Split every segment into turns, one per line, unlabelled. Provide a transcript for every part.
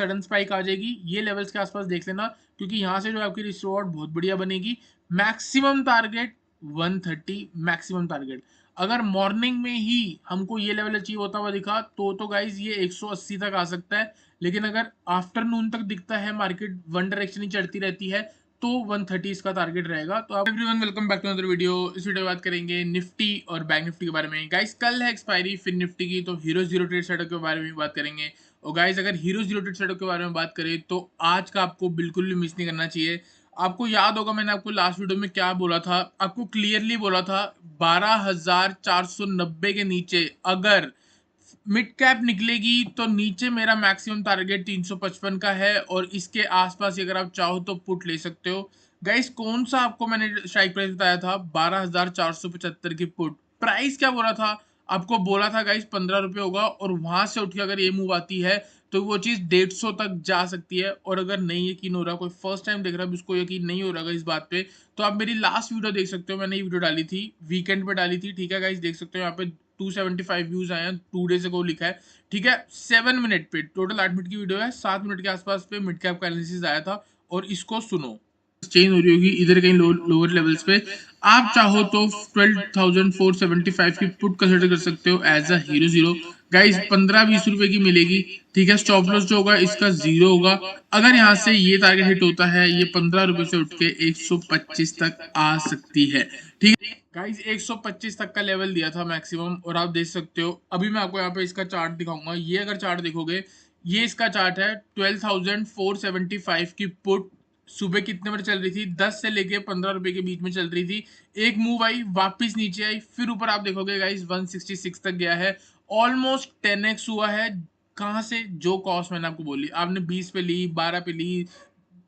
Sudden spike आ जाएगी, ये levels के आसपास देख लेना, क्योंकि यहाँ से जो आपकी रिस्टोर बहुत बढ़िया बनेगी। Maximum target 130, maximum target. अगर मॉर्निंग में ही हमको ये लेवल अचीव होता हुआ दिखा तो गाइज ये 180 तक आ सकता है, लेकिन अगर आफ्टरनून तक दिखता है मार्केट वन डायरेक्शन ही चढ़ती रहती है तो 130 इसका टारगेट रहेगा। तो everyone welcome back to another video. इस वीडियो में बात करेंगे निफ्टी और बैंक निफ्टी के बारे में। गाइस कल है एक्सपायरी फिर निफ्टी की, तो हीरो जीरो ट्रेड सेटअप के बारे में बात करेंगे। और गाइस अगर हीरो जीरो ट्रेड सेटअप के बारे में बात करें तो आज का आपको बिल्कुल भी मिस नहीं करना चाहिए। आपको याद होगा मैंने आपको लास्ट वीडियो में क्या बोला था, आपको क्लियरली बोला था 12,490 के नीचे अगर मिड कैप निकलेगी तो नीचे मेरा मैक्सिमम टारगेट 355 का है, और इसके आसपास अगर आप चाहो तो पुट ले सकते हो। गाइस कौन सा आपको मैंने स्ट्राइक प्राइस बताया था? 12,475 की पुट प्राइस। क्या बोला था आपको? बोला था गाइस 15 रुपए होगा, और वहां से उठ के अगर ये मूव आती है तो वो चीज 150 तक जा सकती है। और अगर नहीं यकीन हो रहा, कोई फर्स्ट टाइम देख रहा है उसको यकीन नहीं हो रहा इस बात पे, तो आप मेरी लास्ट वीडियो देख सकते हो। मैंने ये वीडियो डाली थी वीकेंड पे डाली थी, ठीक है गाइस, देख सकते हो यहाँ पे 275 व्यूज आए हैं, 2 डेज अगो लिखा है, ठीक है। 7 मिनट पे, टोटल 8 मिनट की वीडियो है, 7 मिनट के आसपास पे मिड कैप का एनालिसिस आया था, और इसको सुनो। चेंज हो रही होगी इधर कहीं लोअर लेवल्स पे। आप चाहो तो 12,475 की पुट कंसिडर कर सकते हो as a hero zero. Guys 15-20 रुपए की मिलेगी, ठीक है। स्टॉप लॉस जो होगा इसका 0 होगा। अगर यहाँ से ये टारगेट हिट होता है, ये 15 रुपए से उठ के 125 तक आ सकती है, ठीक है गाइस। 125 तक का लेवल दिया था मैक्सिमम, और आप देख सकते हो। अभी मैं आपको यहाँ पे इसका चार्ट दिखाऊंगा। ये अगर चार्ट देखोगे, ये इसका चार्ट है। 12,475 की पुट सुबह कितने बजे चल रही थी? 10 से लेके 15 रुपए के बीच में चल रही थी। एक मूव आई, वापस नीचे आई, फिर ऊपर आप देखोगे गाइस 166 तक गया है। ऑलमोस्ट 10x हुआ है। कहां से? जो कॉस्ट मैंने आपको बोली, आपने 20 पे ली, 12 पे ली,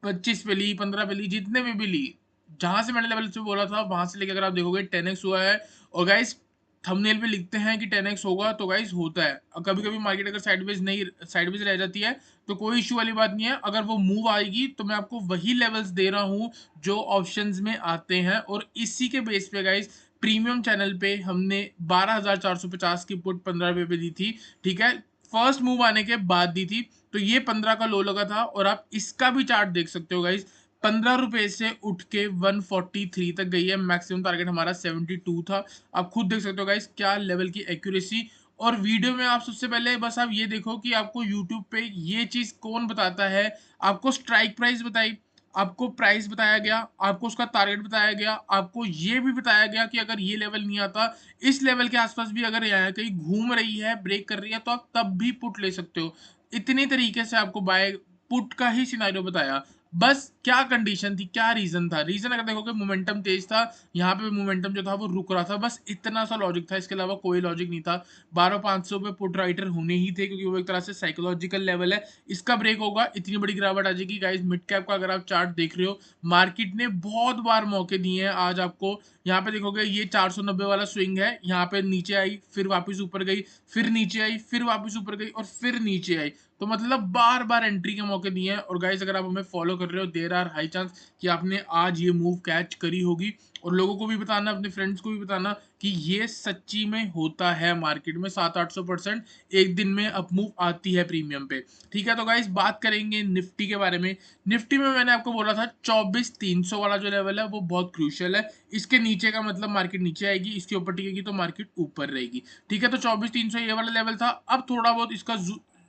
25 पे ली, 15 पे ली, जितने में भी ली, जहां से मैंने लेवल से बोला था वहां से लेके अगर आप देखोगे 10x हुआ है। और गाइस थंबनेल पे लिखते हैं कि 10x होगा, तो गाइस होता है। और कभी कभी मार्केट अगर साइडवेज नहीं, साइडवेज रह जाती है तो कोई इश्यू वाली बात नहीं है। अगर वो मूव आएगी तो मैं आपको वही लेवल्स दे रहा हूं जो ऑप्शंस में आते हैं, और इसी के बेस पे गाइस प्रीमियम चैनल पे हमने 12,450 की पुट 15 रुपए पे दी थी, ठीक है। फर्स्ट मूव आने के बाद दी थी, तो ये 15 का लो लगा था। और आप इसका भी चार्ट देख सकते हो गाइस, 15 रुपए से उठ के 143 तक गई है। मैक्सिमम टारगेट हमारा 72 था। आप खुद देख सकते हो गाइस क्या लेवल की एक्यूरेसी। और वीडियो में आप सबसे पहले बस आप ये देखो कि आपको यूट्यूब पे ये चीज कौन बताता है। आपको स्ट्राइक प्राइस बताई, आपको प्राइस बताया गया, आपको उसका टारगेट बताया गया, आपको ये भी बताया गया कि अगर ये लेवल नहीं आता, इस लेवल के आसपास भी अगर यहाँ कहीं घूम रही है, ब्रेक कर रही है, तो आप तब भी पुट ले सकते हो। इतनी तरीके से आपको बाय पुट का ही सिनारियो बताया। बस क्या कंडीशन थी, क्या रीजन था? रीजन अगर देखोगे मोमेंटम तेज था, यहाँ पे मोमेंटम जो था वो रुक रहा था, बस इतना सा लॉजिक था, इसके अलावा कोई लॉजिक नहीं था। 12,500 पे पुट राइटर होने ही थे, क्योंकि वो एक तरह से साइकोलॉजिकल लेवल है। इसका ब्रेक होगा, इतनी बड़ी गिरावट आ जाएगी। गाइस मिड कैप का अगर आप चार्ट देख रहे हो, मार्केट ने बहुत बार मौके दिए हैं आज आपको। यहाँ पे देखोगे ये 490 वाला स्विंग है, यहाँ पे नीचे आई, फिर वापस ऊपर गई, फिर नीचे आई, फिर वापस ऊपर गई, और फिर नीचे आई। तो मतलब बार बार एंट्री के मौके दिए हैं। और गाइस अगर आप हमें फॉलो कर रहे हो, देयर आर हाई चांस कि आपने आज ये मूव कैच करी होगी। और लोगों को भी बताना, अपने फ्रेंड्स को भी बताना कि ये सच्ची में होता है। मार्केट में 700-800% एक दिन में अप मूव आती है प्रीमियम पे, ठीक है। तो गाइस बात करेंगे निफ्टी के बारे में। निफ्टी में मैंने आपको बोला था 24,300 वाला जो लेवल है वो बहुत क्रूशियल है। इसके नीचे का मतलब मार्केट नीचे आएगी, इसके ऊपर टिकेगी तो मार्केट ऊपर रहेगी, ठीक है। तो 24,300 ये वाला लेवल था। अब थोड़ा बहुत इसका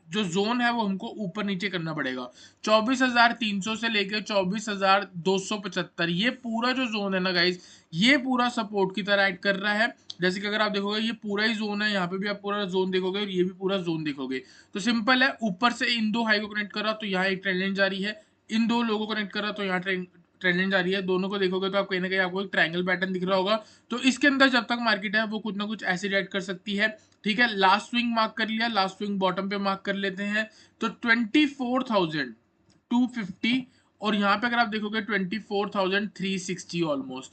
जो जोन है वो हमको ऊपर नीचे करना पड़ेगा। 24,300 से लेकर 24,275, ये पूरा जो जोन है ना गाइस, ये पूरा सपोर्ट की तरह एक्ट कर रहा है। जैसे कि अगर आप देखोगे ये पूरा ही जोन है, यहाँ पे भी आप पूरा जोन देखोगे, और ये भी पूरा जोन देखोगे। तो सिंपल है, ऊपर से इन दो हाई को कनेक्ट कर रहा तो यहाँ एक ट्रेंड लाइन जारी है, इन दो लोगों को कनेक्ट कर रहा तो यहाँ ट्रेंड लाइन जा रही है। दोनों को देखोगे तो आप कहीं ना कहीं आपको एक ट्रायंगल पैटर्न दिख रहा होगा। तो इसके अंदर जब तक मार्केट है वो कुछ ना कुछ ऐसे रिएक्ट कर सकती है, ठीक है। लास्ट स्विंग मार्क कर लिया, लास्ट स्विंग बॉटम पे मार्क कर लेते हैं। तो 24,250, और यहाँ पे अगर आप देखोगे 24,360, ऑलमोस्ट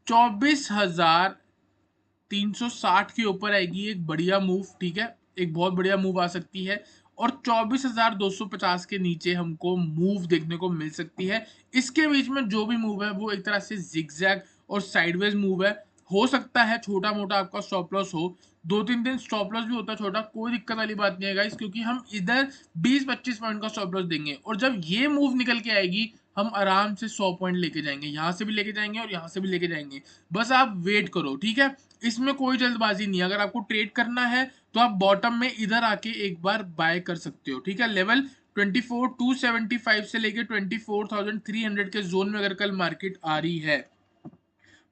24,360 के ऊपर आएगी एक बढ़िया मूव, ठीक है। एक बहुत बढ़िया मूव आ सकती है। और 24,250 के नीचे हमको मूव देखने को मिल सकती है। इसके बीच में जो भी मूव है वो एक तरह से जिगजैग और साइडवेज मूव है। हो सकता है छोटा मोटा आपका स्टॉप लॉस हो, 2-3 दिन स्टॉप लॉस भी होता है छोटा, कोई दिक्कत वाली बात नहीं है गाइस, क्योंकि हम इधर 20-25 पॉइंट का स्टॉप लॉस देंगे और जब ये मूव निकल के आएगी हम आराम से 100 पॉइंट लेके जाएंगे, यहाँ से भी लेके जाएंगे और यहाँ से भी लेके जाएंगे। बस आप वेट करो, ठीक है। इसमें कोई जल्दबाजी नहीं है। अगर आपको ट्रेड करना है तो आप बॉटम में इधर आके एक बार बाय कर सकते हो, ठीक है। लेवल 24,275 से लेके 24,300 के जोन में अगर कल मार्केट आ रही है,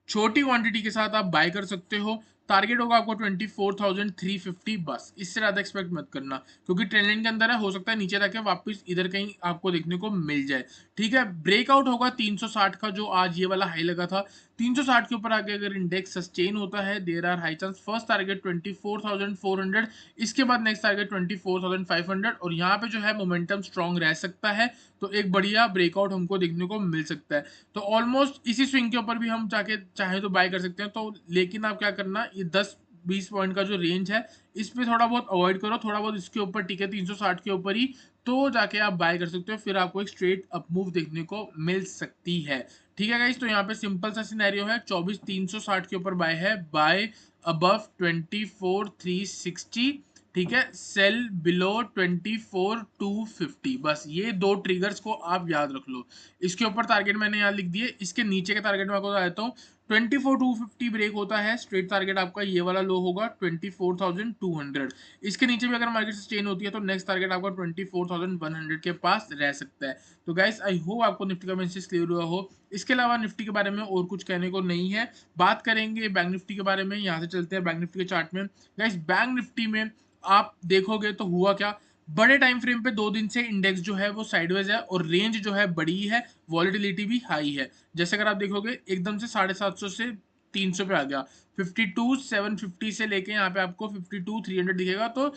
छोटी क्वांटिटी के साथ आप बाय कर सकते हो। टारगेट होगा आपको 24,350, बस इससे ज्यादा एक्सपेक्ट मत करना, क्योंकि ट्रेंड लाइन के अंदर है, हो सकता है नीचे जाके वापस इधर कहीं आपको देखने को मिल जाए, ठीक है। ब्रेकआउट होगा 360 का, जो आज ये वाला हाई लगा था। 360 के ऊपर आके अगर इंडेक्स सस्टेन होता है, there are high chance first target 24,400, इसके बाद नेक्स्ट टारगेट 24,500, और यहाँ पे जो है मोमेंटम स्ट्रॉन्ग रह सकता है, तो एक बढ़िया ब्रेकआउट हमको देखने को मिल सकता है। तो ऑलमोस्ट इसी स्विंग के ऊपर भी हम जाके चाहे तो बाय कर सकते हैं। तो लेकिन आप क्या करना, ये 10-20 पॉइंट का जो रेंज है इस पे थोड़ा बहुत अवॉइड करो, थोड़ा बहुत इसके ऊपर टिके 360 के ऊपर ही, तो जाके आप बाय कर सकते हो, फिर आपको एक स्ट्रेट अप मूव देखने को मिल सकती है, ठीक है गाइस। तो यहाँ पे सिंपल सा सिनेरियो है, 24,360 के ऊपर बाय है, बाय अबव 24,360, ठीक है। सेल बिलो 24,250, बस ये दो ट्रिगर्स को आप याद रख लो। इसके ऊपर टारगेट मैंने यहाँ लिख दिए, इसके नीचे के टारगेट में आपको बता देता हूँ। 24,250 ब्रेक होता है, स्ट्रेट टारगेट आपका ये वाला लो होगा 24,200। इसके नीचे भी अगर मार्केट सस्टेन होती है तो नेक्स्ट टारगेट आपका 24,100 के पास रह सकता है। तो गाइस आई होप आपको निफ्टी का मैसेज क्लियर हुआ हो। इसके अलावा निफ्टी के बारे में और कुछ कहने को नहीं है। बात करेंगे बैंक निफ्टी के बारे में, यहाँ से चलते हैं बैंक निफ्टी के चार्ट में। गाइस बैंक निफ्टी में आप देखोगे तो हुआ क्या, बड़े टाइम फ्रेम पे 2 दिन से इंडेक्स जो है वो साइडवेज है और रेंज जो है बड़ी है, वॉलिटिलिटी भी हाई है। जैसे अगर आप देखोगे एकदम से 750 से 300 पे आ गया, 52,750 से लेके यहाँ पे आपको 52,300 दिखेगा, तो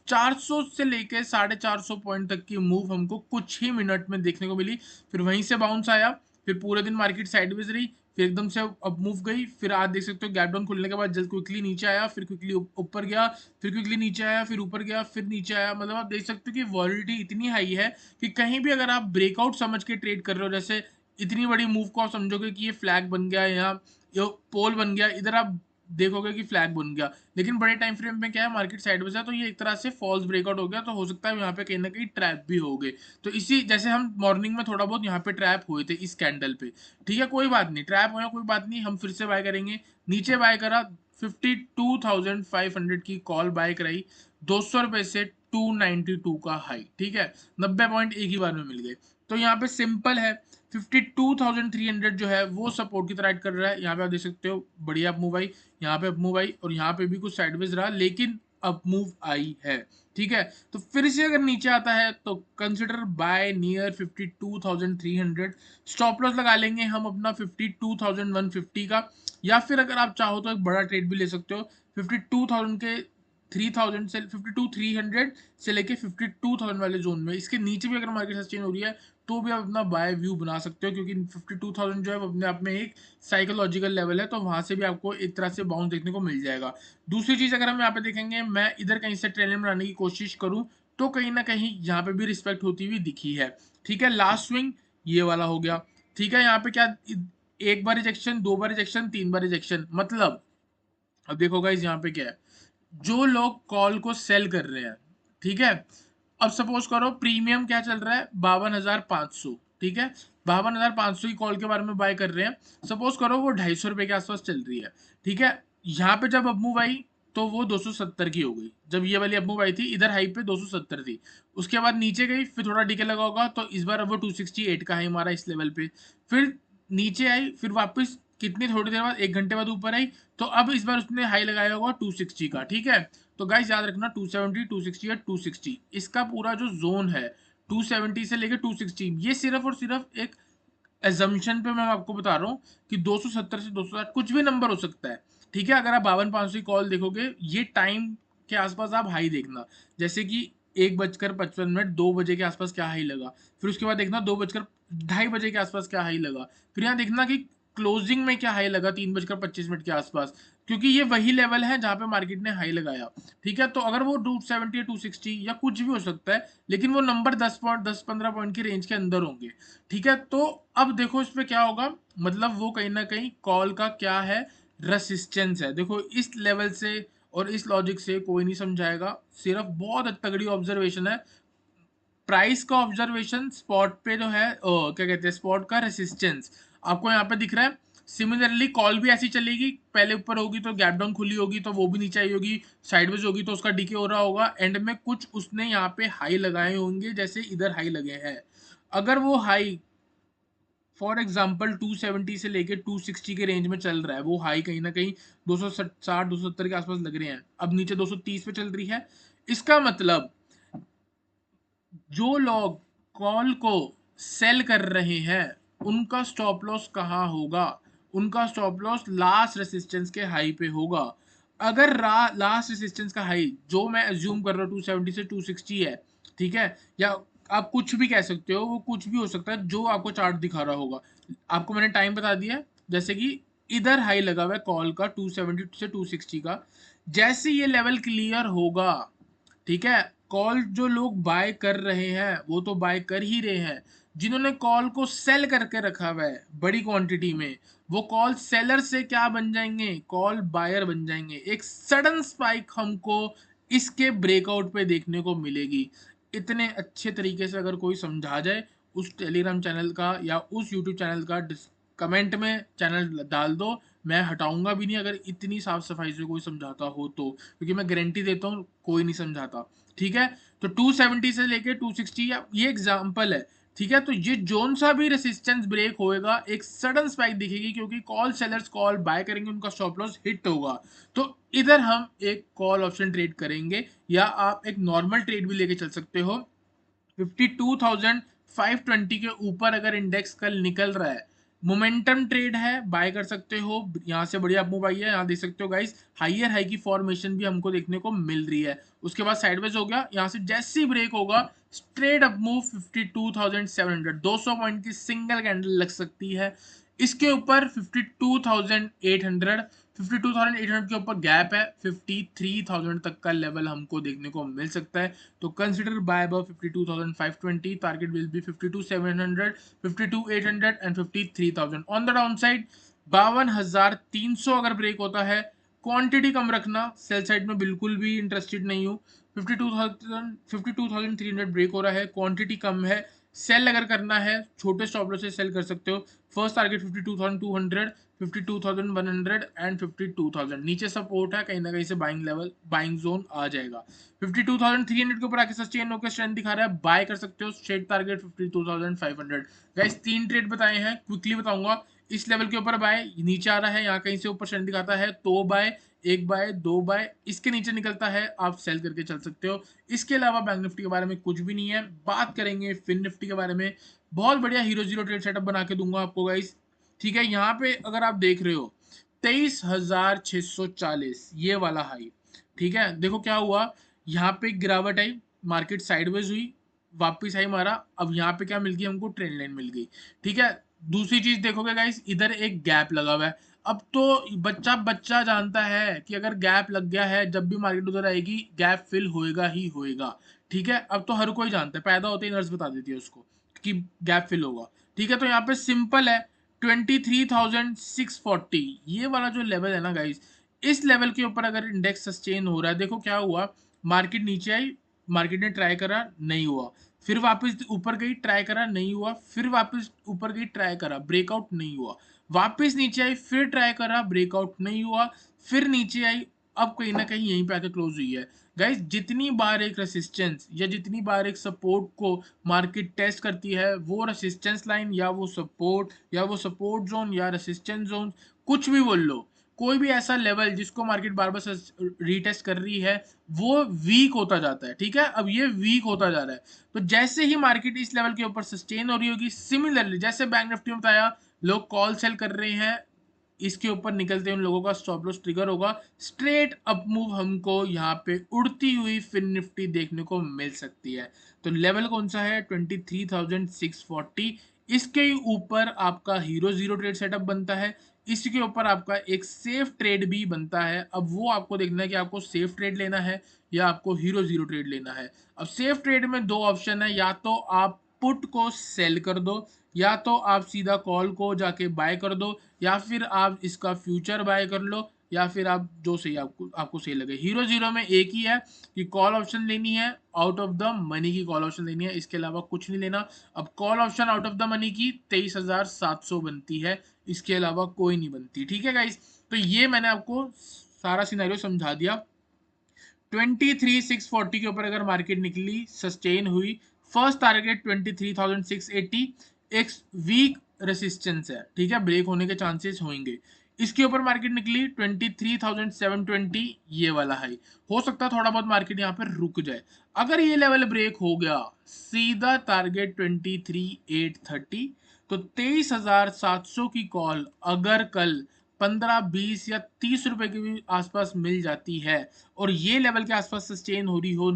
400 से लेके 450 पॉइंट तक की मूव हमको कुछ ही मिनट में देखने को मिली। फिर वहीं से बाउंस आया, फिर पूरे दिन मार्केट साइडवेज रही, फिर एकदम से अब मूव गई, फिर आज देख सकते हो गैप डाउन खुलने के बाद जल्द क्विकली नीचे आया, फिर क्विकली ऊपर गया, फिर क्विकली नीचे आया, फिर ऊपर गया, फिर नीचे आया। मतलब आप देख सकते हो कि वॉलिडिटी इतनी हाई है कि कहीं भी अगर आप ब्रेकआउट समझ के ट्रेड कर रहे हो, जैसे इतनी बड़ी मूव को आप समझोगे कि ये फ्लैग बन गया या ये पोल बन गया, इधर आप देखोगे कि फ्लैग बन गया, लेकिन बड़े टाइम फ्रेम में क्या है, मार्केट साइडवेज है, तो ये एक तरह से फॉल्स ब्रेकआउट हो गया, तो हो सकता है यहाँ पे कहीं ना कहीं ट्रैप भी हो गए। तो इसी जैसे हम मॉर्निंग में थोड़ा बहुत यहाँ पे ट्रैप हुए थे इस कैंडल पे, ठीक है। कोई बात नहीं, ट्रैप हुआ कोई बात नहीं, हम फिर से बाय करेंगे। नीचे बाय करा, 52,500 की कॉल बाय कराई, 200 रुपए से 292 का हाई, ठीक है। 90 पॉइंट एक ही बार में मिल गए। तो यहाँ पे सिंपल है, 52,300 जो है वो सपोर्ट की तरह ऐड कर रहा है। यहाँ पे आप देख सकते हो बढ़िया मूव आई, यहाँ पे अप मूव आई, और यहाँ पे भी कुछ साइडवेज रहा, लेकिन अप मूव आई है, ठीक है। तो फिर से अगर नीचे आता है तो consider buy near 52,300। Stop loss लगा लेंगे हम अपना 52,150 का, या फिर अगर आप चाहो तो एक बड़ा ट्रेड भी ले सकते हो 52,000 के 3,000 से 52,300 से लेके 52,000 वाले जोन में। इसके नीचे भी अगर मार्केट सस्टेन हो रही है तो भी आप अपना बाय व्यू बना सकते हो, क्योंकि 52,000 जो है वो अपने आप में एक साइकोलॉजिकल लेवल है, तो वहां से भी आपको एक तरह से बाउंस देखने को मिल जाएगा। दूसरी चीज अगर हम यहाँ पे देखेंगे, मैं इधर कहीं से ट्रेंड लाइन बनाने की कोशिश करूं तो कहीं ना कहीं यहाँ पे भी रिस्पेक्ट होती हुई दिखी है, ठीक है। लास्ट स्विंग ये वाला हो गया, ठीक है। यहाँ पे क्या, एक बार रिजेक्शन, दो बार रिजेक्शन, तीन बार रिजेक्शन, मतलब अब देखो गाइस यहाँ पे क्या है, जो लोग कॉल को सेल कर रहे हैं, ठीक है। अब सपोज करो प्रीमियम क्या चल रहा है, 52,500, ठीक है। 52,500 की कॉल के बारे में बाय कर रहे हैं, सपोज करो वो 250 रुपए के आसपास चल रही है, ठीक है। यहाँ पे जब अपमूव आई तो वो 270 की हो गई, जब ये वाली अपमूव आई थी इधर हाई पे 270 थी, उसके बाद नीचे गई, फिर थोड़ा डीके लगा होगा, तो इस बार अब वो 268 का है हमारा इस लेवल पे, फिर नीचे आई, फिर वापस कितनी थोड़ी देर बाद, 1 घंटे बाद ऊपर आई, तो अब इस बार उसने हाई लगाया होगा 260 का, ठीक है। तो गाइस याद रखना 270, 260 या 260, इसका पूरा जो जोन है 270 से लेकर 260, ये सिर्फ और सिर्फ एक एजम्पशन पे मैं आपको बता रहा हूँ कि 270 से 260 कुछ भी नंबर हो सकता है, ठीक है। अगर आप 52,500 की कॉल देखोगे, ये टाइम के आसपास आप हाई देखना, जैसे कि 1:55, 2 बजे के आसपास क्या हाई लगा, फिर उसके बाद देखना 2:2:30 के आसपास क्या हाई लगा, फिर यहाँ देखना कि क्लोजिंग में क्या हाई लगा 3:25 के आसपास, क्योंकि ये वही लेवल है जहां पे मार्केट ने हाई लगाया, ठीक है। तो अगर वो 270 या 260 या कुछ भी हो सकता है, लेकिन वो नंबर 10-15 पॉइंट की रेंज के अंदर होंगे, ठीक है। तो अब देखो इस पे क्या होगा, मतलब वो कहीं ना कहीं कॉल का क्या है, रेसिस्टेंस है। देखो इस लेवल से और इस लॉजिक से कोई नहीं समझाएगा, सिर्फ बहुत तगड़ी ऑब्जर्वेशन है। प्राइस का ऑब्जर्वेशन, स्पॉट पे जो है क्या कहते हैं, स्पॉट का रेसिस्टेंस आपको यहाँ पे दिख रहा है। सिमिलरली कॉल भी ऐसी चलेगी, पहले ऊपर होगी तो गैप डाउन खुली होगी तो वो भी नीचे आई होगी, साइडवेज होगी तो उसका डीके हो रहा होगा, एंड में कुछ उसने यहाँ पे हाई लगाए होंगे जैसे इधर हाई लगे हैं। अगर वो हाई फॉर एग्जाम्पल 270 से लेके 260 के रेंज में चल रहा है, वो हाई कहीं ना कहीं 260 270 के आसपास लग रहे हैं, अब नीचे 230 पे चल रही है, इसका मतलब जो लोग कॉल को सेल कर रहे हैं उनका स्टॉप लॉस कहाँ होगा, उनका स्टॉप लॉस लास्ट रेसिस्टेंस के हाई पे होगा। अगर लास्ट रेसिस्टेंस का हाई जो मैं एज्यूम कर रहा हूँ 270 से 260 है, ठीक है, या आप कुछ भी कह सकते हो, वो कुछ भी हो सकता है जो आपको चार्ट दिखा रहा होगा। आपको मैंने टाइम बता दिया है, जैसे कि इधर हाई लगा हुआ है कॉल का 270 से 260 का, जैसे ये लेवल क्लियर होगा, ठीक है, कॉल जो लोग बाय कर रहे हैं वो तो बाय कर ही रहे हैं, जिन्होंने कॉल को सेल करके रखा हुआ है बड़ी क्वांटिटी में, वो कॉल सेलर से क्या बन जाएंगे, कॉल बायर बन जाएंगे। एक सडन स्पाइक हमको इसके ब्रेकआउट पे देखने को मिलेगी। इतने अच्छे तरीके से अगर कोई समझा जाए, उस टेलीग्राम चैनल का या उस यूट्यूब चैनल का कमेंट में चैनल डाल दो, मैं हटाऊंगा भी नहीं अगर इतनी साफ सफाई से कोई समझाता हो तो, क्योंकि मैं गारंटी देता हूँ कोई नहीं समझाता। ठीक है, तो 270 से लेके 260 या ये एग्जांपल है, ठीक है, तो ये जोन सा भी रेसिस्टेंस ब्रेक होएगा, एक सडन स्पाइक दिखेगी क्योंकि कॉल सेलर्स कॉल बाय करेंगे, उनका स्टॉप लॉस हिट होगा। तो इधर हम एक कॉल ऑप्शन ट्रेड करेंगे, या आप एक नॉर्मल ट्रेड भी लेके चल सकते हो। 52,520 के ऊपर अगर इंडेक्स कल निकल रहा है, मोमेंटम ट्रेड है, बाय कर सकते हो, यहाँ से बढ़िया मूव आई है, यहाँ देख सकते हो गाइस, हाइयर हाई की फॉर्मेशन भी हमको देखने को मिल रही है। उसके बाद साइडवेज हो गया, यहाँ से जैसे ही ब्रेक होगा स्ट्रेट अप मूव 52,700, 200 पॉइंट की सिंगल कैंडल लग सकती है। इसके ऊपर 52,800, 52,800 के ऊपर गैप है, 53,000 तक का लेवल हमको देखने को मिल सकता है। तो consider buy above 52,520, target will be 52,700, 52,800 and 53,000। On the down side 52,300 अगर ब्रेक होता है, क्वांटिटी कम रखना, सेल साइड में बिल्कुल भी इंटरेस्टेड नहीं हूँ। 52,300 ब्रेक हो रहा है, क्वांटिटी कम है, सेल अगर करना है छोटे स्टॉप लॉस से सेल कर सकते हो। फर्स्ट टारगेट 52,200, 52,100 एंड 52,000, नीचे सपोर्ट है, कहीं ना कहीं से बाइंग लेवल, बाइंग जोन आ जाएगा। 52,300 के ऊपर आके सस्टेन होकर स्ट्रेंथ दिखा रहा है, बाय कर सकते हो। Straight target 52,500। गाइस 3 ट्रेड बताए हैं, क्विकली बताऊंगा। इस लेवल के ऊपर बाय, नीचे आ रहा है, यहाँ कहीं से ऊपर स्ट्रेंथ दिखाता है तो बाय, एक बाय, दो बाय, इसके नीचे निकलता है आप सेल करके चल सकते हो। इसके अलावा बैंक निफ्टी के बारे में कुछ भी नहीं है। बात करेंगे फिन निफ्टी के बारे में, बहुत बढ़िया हीरो जीरो ट्रेड सेटअप बना के दूंगा आपको गाइस। ठीक है, यहाँ पे अगर आप देख रहे हो 23,640 ये वाला हाई, ठीक है, देखो क्या हुआ, यहाँ पे गिरावट आई, मार्केट साइडवेज हुई, वापस आई मारा, अब यहाँ पे क्या मिल गई हमको, ट्रेंड लाइन मिल गई। ठीक है, दूसरी चीज देखोगे गाइस, इधर एक गैप लगा हुआ है। अब तो बच्चा बच्चा जानता है कि अगर गैप लग गया है, जब भी मार्केट उधर आएगी गैप फिल होएगा ही होएगा। ठीक है, अब तो हर कोई जानता है, पैदा होते ही नर्स बता देती है उसको कि गैप फिल होगा। ठीक है, तो यहाँ पे सिंपल है, 23,640 ये वाला जो लेवल है ना गाइस, इस लेवल के ऊपर अगर इंडेक्स सस्टेन हो रहा है, देखो क्या हुआ, मार्केट नीचे आई, मार्केट ने ट्राई करा, नहीं हुआ, फिर वापस ऊपर गई, ट्राई करा, नहीं हुआ, फिर वापस ऊपर गई, ट्राई करा, ब्रेकआउट नहीं हुआ, वापस नीचे आई, फिर ट्राई करा, ब्रेकआउट नहीं हुआ, फिर नीचे आई, अब कहीं ना कहीं यहीं पे आके क्लोज हुई है। गाइस जितनी बार एक रेसिस्टेंस या जितनी बार एक सपोर्ट को मार्केट टेस्ट करती है, वो रेसिस्टेंस लाइन या वो सपोर्ट जोन या रेसिस्टेंस जोन, कुछ भी बोल लो, कोई भी ऐसा लेवल जिसको मार्केट बार बार रीटेस्ट कर रही है, वो वीक होता जाता है। ठीक है, अब ये वीक होता जा रहा है, तो जैसे ही मार्केट इस लेवल के ऊपर सस्टेन हो रही होगी, सिमिलरली जैसे बैंक निफ्टी में बताया, लोग कॉल सेल कर रहे हैं, इसके ऊपर निकलते उन लोगों का स्टॉप लॉस ट्रिगर होगा, स्ट्रेट अप मूव हमको यहाँ पे उड़ती हुई फिन निफ्टी देखने को मिल सकती है। तो लेवल कौन सा है, 23,640, इसके ऊपर आपका हीरो जीरो ट्रेड सेटअप बनता है, इसके ऊपर आपका एक सेफ ट्रेड भी बनता है। अब वो आपको देखना है कि आपको सेफ ट्रेड लेना है या आपको हीरो जीरो ट्रेड लेना है। अब सेफ ट्रेड में दो ऑप्शन है, या तो आप पुट को सेल कर दो, या तो आप सीधा कॉल को जाके बाय कर दो, या फिर आप इसका फ्यूचर बाय कर लो, या फिर आप जो सही आपको आपको सही लगे। हीरो जीरो में एक ही है कि कॉल ऑप्शन लेनी है, आउट ऑफ द मनी की कॉल ऑप्शन लेनी है, इसके अलावा कुछ नहीं लेना। अब call option out of the money की 23,700 बनती है, इसके अलावा कोई नहीं बनती। ठीक है गाइस, तो ये मैंने आपको सारा सिनेरियो समझा दिया। 23,640 के ऊपर अगर मार्केट निकली, सस्टेन हुई, फर्स्ट टारगेट 23,680, एक वीक रेसिस्टेंस है, ठीक है, ब्रेक होने के चांसेस होंगे। इसके ऊपर मार्केट निकली 23,720, ये वाला हाई, हो सकता है थोड़ा बहुत मार्केट यहाँ पर रुक जाए। अगर ये लेवल ब्रेक हो गया, सीधा टारगेट 23,830, तो 23,700 की कॉल अगर कल 15, 20 या 30 रुपए के भी आसपास मिल जाती है और ये लेवल के आसपास सस्टेन हो रही हो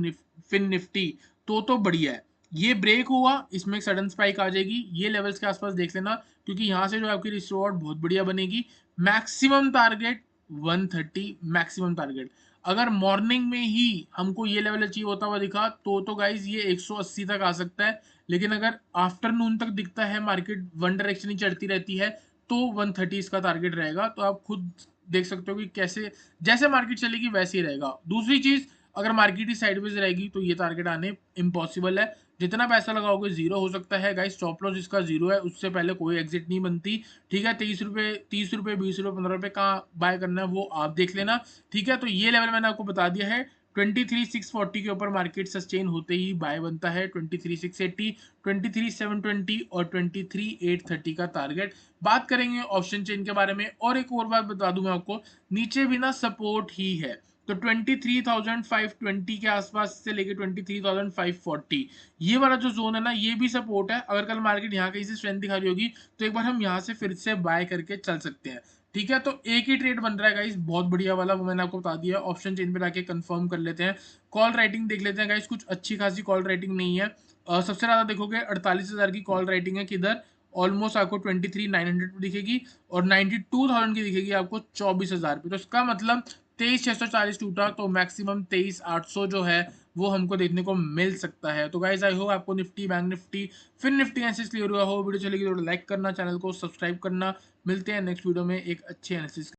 फिन निफ्टी, तो बढ़िया है। ये ब्रेक हुआ, इसमें एक सडन स्पाइक आ जाएगी, ये लेवल्स के आसपास देख लेना, क्योंकि यहाँ से जो आपकी रिस्क रिवॉर्ड बहुत बढ़िया बनेगी। Maximum target 130, maximum target. अगर मॉर्निंग में ही हमको ये लेवल अचीव होता हुआ दिखा तो गाइज ये 180 तक आ सकता है। लेकिन अगर आफ्टरनून तक दिखता है मार्केट वन डायरेक्शन ही चढ़ती रहती है, तो 130 इसका टारगेट रहेगा। तो आप खुद देख सकते हो कि कैसे, जैसे मार्केट चलेगी वैसे ही रहेगा। दूसरी चीज, अगर मार्केट ही साइडवेज रहेगी तो ये टारगेट आने इम्पॉसिबल है। जितना पैसा लगाओगे जीरो हो सकता है गाइस। स्टॉप लॉस इसका जीरो है, उससे पहले कोई एग्जिट नहीं बनती। ठीक है, 30 रुपए, 30 रुपए, 20 रुपए, 15 रुपए कहाँ बाय करना है वो आप देख लेना। ठीक है, तो ये लेवल मैंने आपको बता दिया है। 23,640 के ऊपर मार्केट सस्टेन होते ही बाय बनता है 23,680, 23,720 और 23,830 का टारगेट। बात करेंगे ऑप्शन चेन के बारे में, और एक और बात बता दूं मैं आपको, नीचे भी ना सपोर्ट ही है। तो 23,520 के आसपास से लेके 23,540, ये वाला जो जोन है ना, ये भी सपोर्ट है। अगर कल मार्केट यहाँ कहीं से स्ट्रेंथ दिखा रही होगी तो एक बार हम यहाँ से फिर से बाय करके चल सकते हैं। ठीक है, तो एक ही ट्रेड बन रहा है गाइस, बहुत बढ़िया वाला, वो मैंने आपको बता दिया। ऑप्शन चेन पे जाके कंफर्म कर लेते हैं। कॉल राइटिंग देख लेते हैं गाइस, कुछ अच्छी खासी कॉल राइटिंग नहीं है। सबसे ज्यादा देखोगे 48,000 की कॉल राइटिंग है, किधर, ऑलमोस्ट आपको 23,900 पे दिखेगी, और 92,000 की दिखेगी आपको 24,000 पे। तो इसका मतलब 23,640 टूटा, तो मैक्सिमम 23,800 जो है वो हमको देखने को मिल सकता है। तो गाइज आई होप आपको निफ्टी, बैंक निफ्टी, फिर निफ्टी एनालिसिस क्लियर हुआ हो। वीडियो चलेगी तो लाइक करना, चैनल को सब्सक्राइब करना। मिलते हैं नेक्स्ट वीडियो में एक अच्छे एनालिसिस